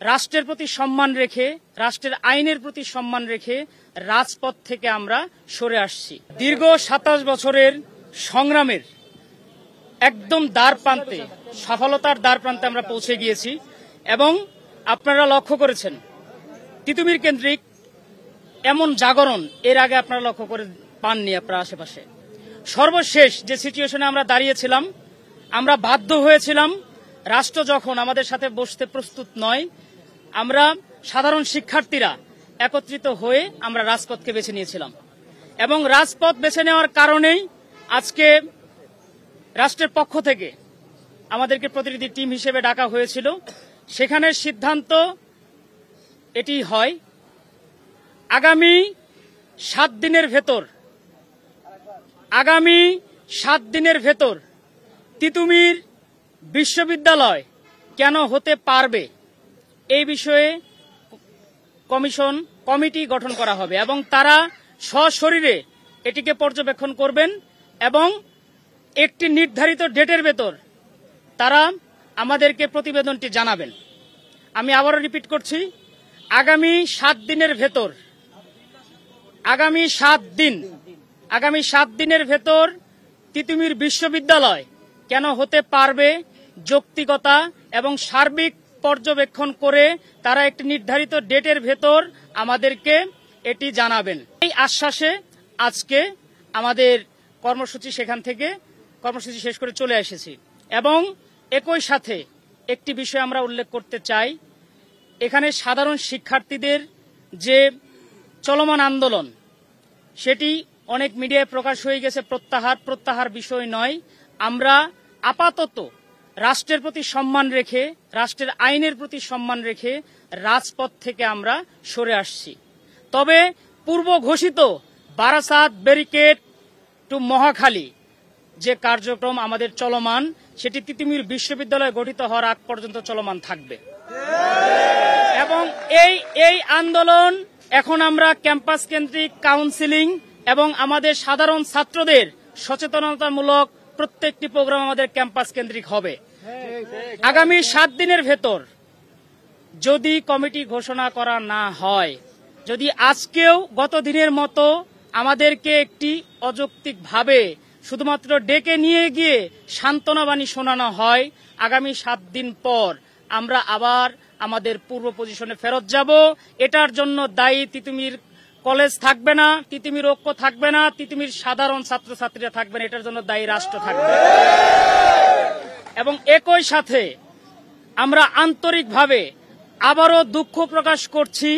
রাষ্ট্রের প্রতি সম্মান রেখে, রাষ্ট্রের আইনের প্রতি সম্মান রেখে রাজপথ থেকে আমরা সরে আসছি। দীর্ঘ ২৭ বছরের সংগ্রামের একদম দ্বার প্রান্তে, সফলতার দ্বার প্রান্তে আমরা পৌঁছে গিয়েছি এবং আপনারা লক্ষ্য করেছেন তিতুমির কেন্দ্রিক এমন জাগরণ এর আগে আপনারা লক্ষ্য করে পাননি আপনার আশেপাশে। সর্বশেষ যে সিচুয়েশনে আমরা দাঁড়িয়েছিলাম, আমরা বাধ্য হয়েছিলাম, রাষ্ট্র যখন আমাদের সাথে বসতে প্রস্তুত নয়, আমরা সাধারণ শিক্ষার্থীরা একত্রিত হয়ে আমরা রাজপথকে বেছে নিয়েছিলাম এবং রাজপথ বেছে নেওয়ার কারণেই আজকে রাষ্ট্রের পক্ষ থেকে আমাদেরকে প্রতিনিধি টিম হিসেবে ডাকা হয়েছিল। সেখানে সিদ্ধান্ত এটি হয়, আগামী 7 দিনের ভেতর তিতুমির বিশ্ববিদ্যালয় কেন হতে পারবে এই বিষয়ে কমিটি গঠন করা হবে এবং তারা সশরীরে এটিকে পর্যবেক্ষণ করবেন এবং একটি নির্ধারিত ডেটের ভেতর তারা আমাদেরকে প্রতিবেদনটি জানাবেন। আমি আবারও রিপিট করছি, আগামী 7 দিনের ভেতর তিতুমির বিশ্ববিদ্যালয় কেন হতে পারবে যৌক্তিকতা এবং সার্বিক পর্যবেক্ষণ করে তারা একটি নির্ধারিত ডেটের ভেতর আমাদেরকে এটি জানাবেন। এই আশ্বাসে আজকে আমাদের কর্মসূচি শেষ করে চলে এসেছি এবং একই সাথে একটি বিষয় আমরা উল্লেখ করতে চাই, এখানে সাধারণ শিক্ষার্থীদের যে চলমান আন্দোলন সেটি অনেক মিডিয়ায় প্রকাশ হয়ে গেছে, প্রত্যাহার বিষয় নয়। আমরা আপাতত রাষ্ট্রের প্রতি সম্মান রেখে, রাষ্ট্রের আইনের প্রতি সম্মান রেখে রাজপথ থেকে আমরা সরে আসছি। তবে পূর্ব ঘোষিত বারাসাত ব্যারিকেড টু মহাখালী যে কার্যক্রম আমাদের চলমান, সেটি তিতুমির বিশ্ববিদ্যালয় গঠিত হওয়ার আগ পর্যন্ত চলমান থাকবে এবং এই আন্দোলন এখন আমরা ক্যাম্পাস কেন্দ্রিক কাউন্সিলিং এবং আমাদের সাধারণ ছাত্রদের সচেতনতামূলক প্রত্যেকটি প্রোগ্রাম আমাদের ক্যাম্পাস কেন্দ্রিক হবে। আগামী 7 দিনের ভেতর যদি কমিটি ঘোষণা করা না হয়, যদি আজকেও গত দিনের মতো আমাদেরকে একটি অযৌক্তিকভাবে শুধুমাত্র ডেকে নিয়ে গিয়ে সান্ত্বনাবাণী শোনানো হয়, আগামী 7 দিন পর আমরা আবার আমাদের পূর্ব পজিশনে ফেরত যাব। এটার জন্য দায়ী তিতুমির কলেজ থাকবে না, তিতুমির ঐক্য থাকবে না, তিতুমির সাধারণ ছাত্রছাত্রীরা থাকবে না, এটার জন্য দায়ী রাষ্ট্র থাকবে। এবং একই সাথে আমরা আন্তরিকভাবে আবারও দুঃখ প্রকাশ করছি,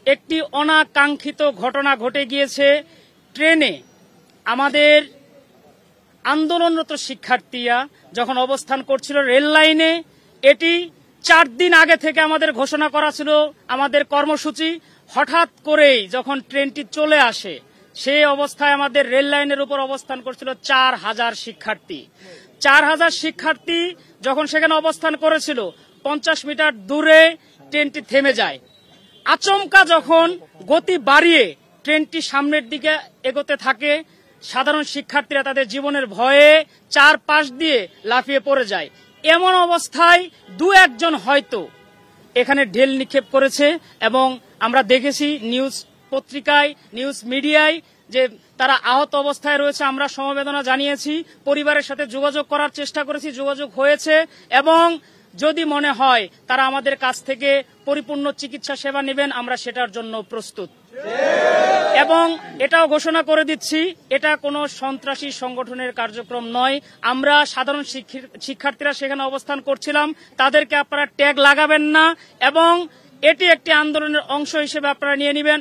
একটি অনাকাঙ্ক্ষিত ঘটনা ঘটে গিয়েছে। ট্রেনে আমাদের আন্দোলনরত শিক্ষার্থীরা যখন অবস্থান করছিল রেল লাইনে, এটি 4 দিন আগে থেকে আমাদের ঘোষণা করা ছিল আমাদের কর্মসূচি। হঠাৎ করেই যখন ট্রেনটি চলে আসে, সেই অবস্থায় আমাদের রেল লাইনের উপর অবস্থান করছিল 4000 শিক্ষার্থী। 4000 শিক্ষার্থী যখন সেখানে অবস্থান করেছিল, 50 মিটার দূরে ট্রেনটি থেমে যায়। আচমকা যখন গতি বাড়িয়ে ট্রেনটি সামনের দিকে এগোতে থাকে, সাধারণ শিক্ষার্থীরা তাদের জীবনের ভয়ে 4 পাশ দিয়ে লাফিয়ে পড়ে যায়। এমন অবস্থায় 2-1 জন হয়তো এখানে ঢেল নিক্ষেপ করেছে এবং আমরা দেখেছি নিউজ পত্রিকায়, নিউজ মিডিয়ায় যে তারা আহত অবস্থায় রয়েছে। আমরা সমবেদনা জানিয়েছি, পরিবারের সাথে যোগাযোগ করার চেষ্টা করেছি, যোগাযোগ হয়েছে এবং যদি মনে হয় তারা আমাদের কাছ থেকে পরিপূর্ণ চিকিৎসা সেবা নেবেন, আমরা সেটার জন্য প্রস্তুত। এবং এটাও ঘোষণা করে দিচ্ছি, এটা কোনো সন্ত্রাসী সংগঠনের কার্যক্রম নয়। আমরা সাধারণ শিক্ষার্থীরা সেখানে অবস্থান করছিলাম, তাদেরকে আপনারা ট্যাগ লাগাবেন না এবং এটি একটি আন্দোলনের অংশ হিসেবে আপনারা নিয়ে নেবেন।